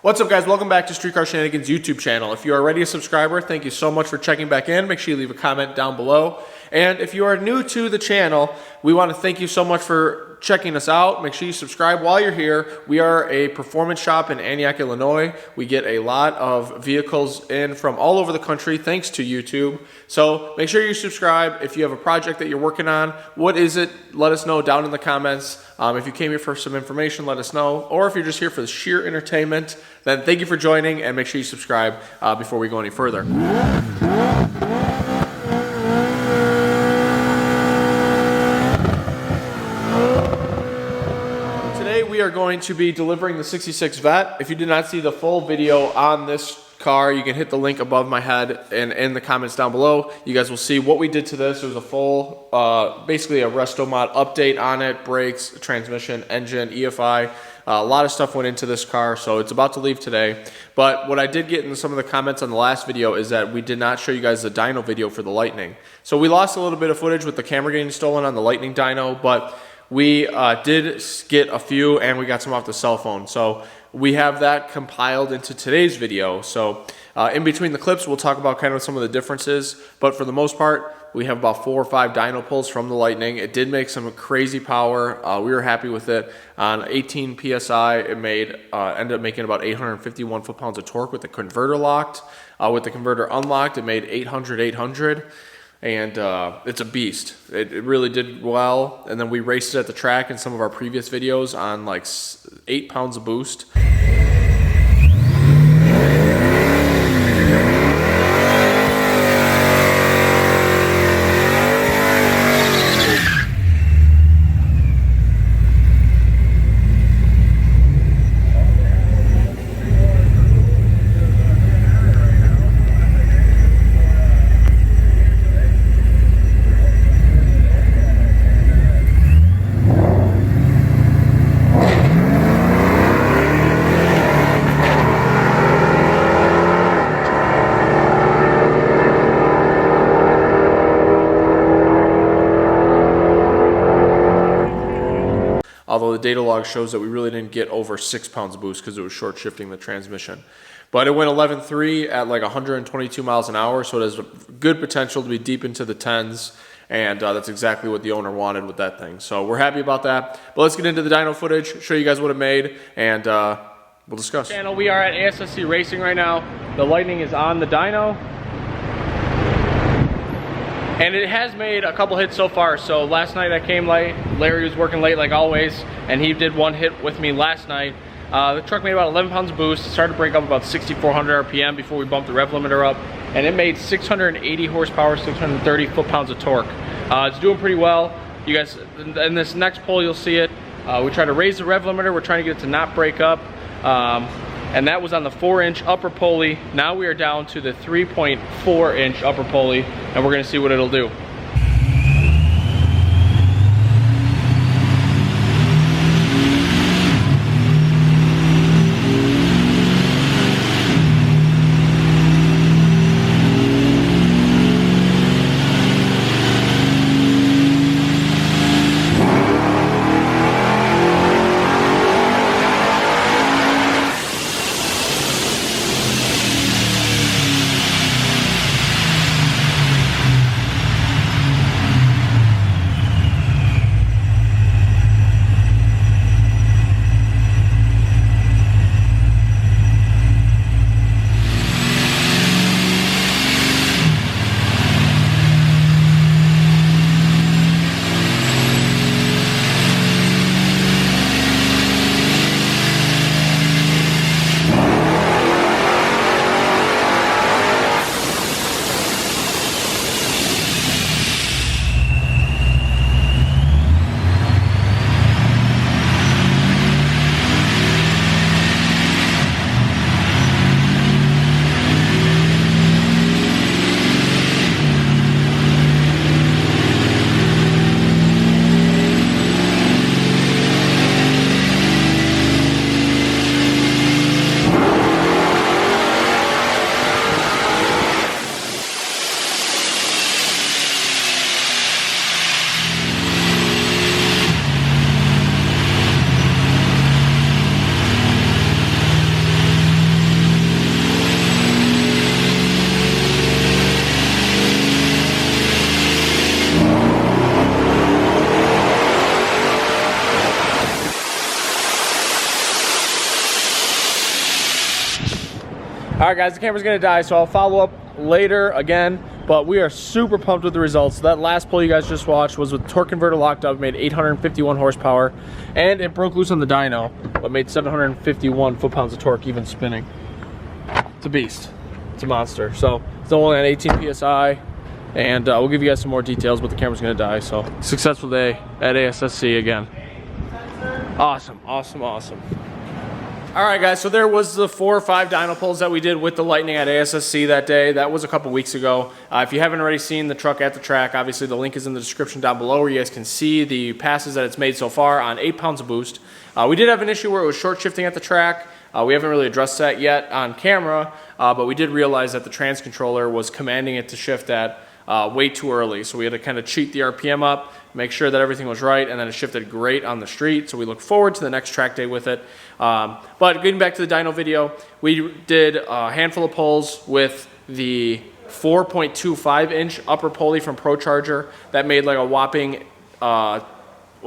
What's up, guys? Welcome back to Streetcar Shenanigans YouTube channel. If you are already a subscriber, thank you so much for checking back in. Make sure you leave a comment down below. And if you are new to the channel, we want to thank you so much for checking us out. Make sure you subscribe while you're here. We are a performance shop in Antioch, Illinois. We get a lot of vehicles in from all over the country thanks to YouTube. So make sure you subscribe. If you have a project that you're working on, what is it? Let us know down in the comments. If you came here for some information, let us know. Or if you're just here for the sheer entertainment, then thank you for joining, and make sure you subscribe before we go any further. Today we are going to be delivering the 66 Vet. If you did not see the full video on this car, you can hit the link above my head and in the comments down below. You guys will see what we did to this. It was a full, basically a resto mod update on it, brakes, transmission, engine, EFI. A lot of stuff went into this car, so it's about to leave today. But what I did get in some of the comments on the last video is that we did not show you guys the dyno video for the Lightning. So we lost a little bit of footage with the camera getting stolen on the Lightning dyno, but we did get a few, and we got some off the cell phone. So we have that compiled into today's video. So in between the clips, we'll talk about kind of some of the differences. But for the most part, we have about 4 or 5 dyno pulls from the Lightning. It did make some crazy power. We were happy with it. On 18 PSI, it ended up making about 851 foot-pounds of torque with the converter locked. With the converter unlocked, it made 800. And it's a beast. It really did well. And then we raced it at the track in some of our previous videos on like 8 pounds of boost. Although the data log shows that we really didn't get over 6 pounds of boost because it was short shifting the transmission. But it went 11.3 at like 122 miles an hour, so it has good potential to be deep into the 10s, and that's exactly what the owner wanted with that thing. So we're happy about that. But let's get into the dyno footage, show you guys what it made, and we'll discuss. Channel, we are at ASSC Racing right now. The Lightning is on the dyno. And it has made a couple hits so far. So last night I came late. Larry was working late like always, and he did one hit with me last night. The truck made about 11 pounds of boost. It started to break up about 6,400 RPM before we bumped the rev limiter up. And it made 680 horsepower, 630 foot-pounds of torque. It's doing pretty well. You guys, in this next pull, you'll see it. We try to raise the rev limiter. We're trying to get it to not break up. And that was on the 4-inch upper pulley. Now we are down to the 3.4-inch upper pulley, and we're gonna see what it'll do. All right, guys, the camera's gonna die, so I'll follow up later again, but we are super pumped with the results. That last pull you guys just watched was with torque converter locked up, made 851 horsepower, and it broke loose on the dyno, but made 751 foot-pounds of torque even spinning. It's a beast. It's a monster. So it's only at 18 PSI, and we'll give you guys some more details, but the camera's gonna die, so successful day at ASSC again. Awesome, awesome, awesome. All right, guys, so there was the 4 or 5 dyno pulls that we did with the Lightning at ASSC that day. That was a couple weeks ago. If you haven't already seen the truck at the track, obviously the link is in the description down below where you guys can see the passes that it's made so far on 8 pounds of boost. We did have an issue where it was short shifting at the track. We haven't really addressed that yet on camera, but we did realize that the trans controller was commanding it to shift at way too early. So we had to kind of cheat the RPM up, make sure that everything was right, and then it shifted great on the street. So we look forward to the next track day with it. But getting back to the dyno video, we did a handful of pulls with the 4.25 inch upper pulley from Procharger that made like a whopping, well,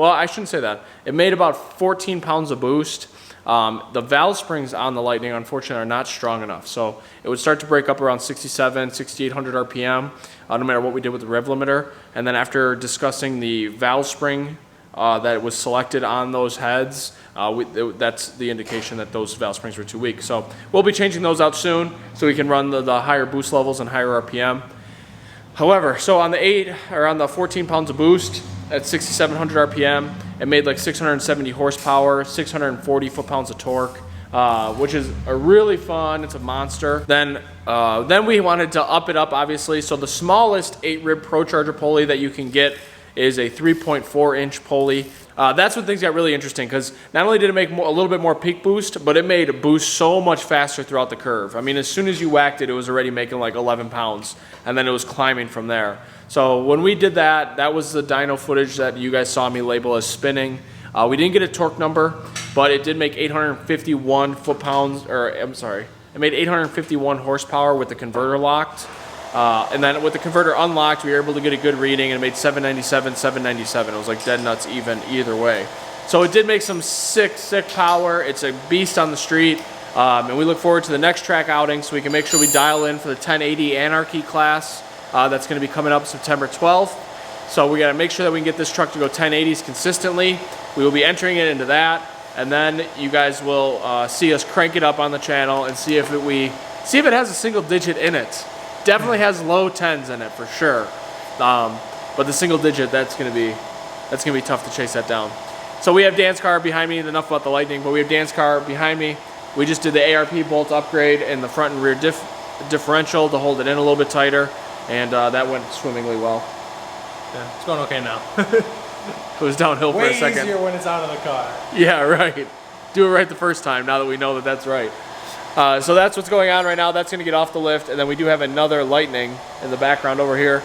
I shouldn't say that. It made about 14 pounds of boost. The valve springs on the Lightning, unfortunately, are not strong enough. So it would start to break up around 6,800 RPM, no matter what we did with the rev limiter. And then after discussing the valve spring that was selected on those heads, that's the indication that those valve springs were too weak. So we'll be changing those out soon so we can run the higher boost levels and higher RPM. However, so on the 14 pounds of boost at 6,700 RPM, it made like 670 horsepower, 640 foot-pounds of torque, which is a really fun. It's a monster. Then we wanted to up it up, obviously. So the smallest 8-rib Procharger pulley that you can get is a 3.4 inch pulley. That's when things got really interesting, because not only did it make a little bit more peak boost, but it made a boost so much faster throughout the curve. I mean, as soon as you whacked it, it was already making like 11 pounds, and then it was climbing from there. So when we did that, that was the dyno footage that you guys saw me label as spinning. We didn't get a torque number, but it did make 851 foot-pounds, or I'm sorry, it made 851 horsepower with the converter locked. And then with the converter unlocked, we were able to get a good reading, and it made 797, 797. It was like dead nuts even either way. So it did make some sick power. It's a beast on the street. And we look forward to the next track outing so we can make sure we dial in for the 1080 Anarchy class. That's going to be coming up September 12th. So we got to make sure that we can get this truck to go 1080s consistently. We will be entering it into that, and then you guys will see us crank it up on the channel and see if it has a single digit in it. Definitely has low 10s in it for sure, but the single digit, that's gonna be tough to chase that down. So we have Dan's car behind me. Enough about the Lightning, but we have Dan's car behind me. We just did the ARP bolt upgrade in the front and rear differential to hold it in a little bit tighter, and that went swimmingly well. Yeah, it's going okay now. It was downhill for a second. Way easier when it's out of the car. Yeah, right. Do it right the first time, now that we know that that's right. So that's what's going on right now. That's going to get off the lift, and then we do have another Lightning in the background over here.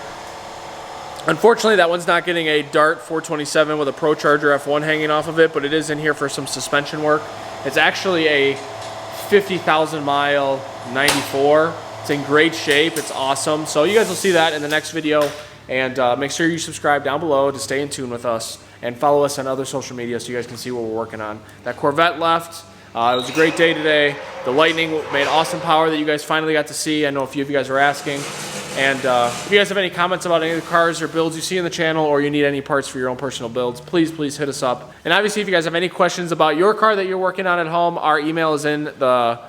Unfortunately, that one's not getting a Dart 427 with a Procharger F1 hanging off of it, but it is in here for some suspension work. It's actually a 50,000 mile 94. It's in great shape. It's awesome. So you guys will see that in the next video. And make sure you subscribe down below to stay in tune with us, and follow us on other social media so you guys can see what we're working on. That Corvette left. It was a great day today. The Lightning made awesome power that you guys finally got to see. I know a few of you guys were asking. And if you guys have any comments about any of the cars or builds you see in the channel, or you need any parts for your own personal builds, please hit us up. And obviously, if you guys have any questions about your car that you're working on at home, our email is in the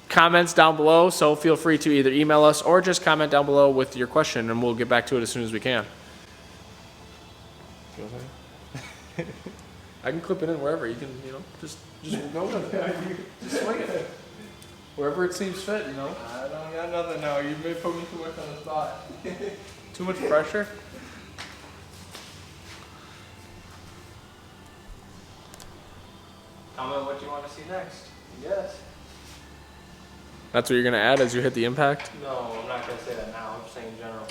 comments down below, so feel free to either email us or just comment down below with your question, and we'll get back to it as soon as we can. I can clip it in wherever. You can, just go with it. Just swing it. Wherever it seems fit, I don't got nothing now. You may put me too much on the spot. Too much pressure? Comment what you want to see next. Yes. That's what you're going to add as you hit the impact? No, I'm not going to say that now. I'm just saying in general.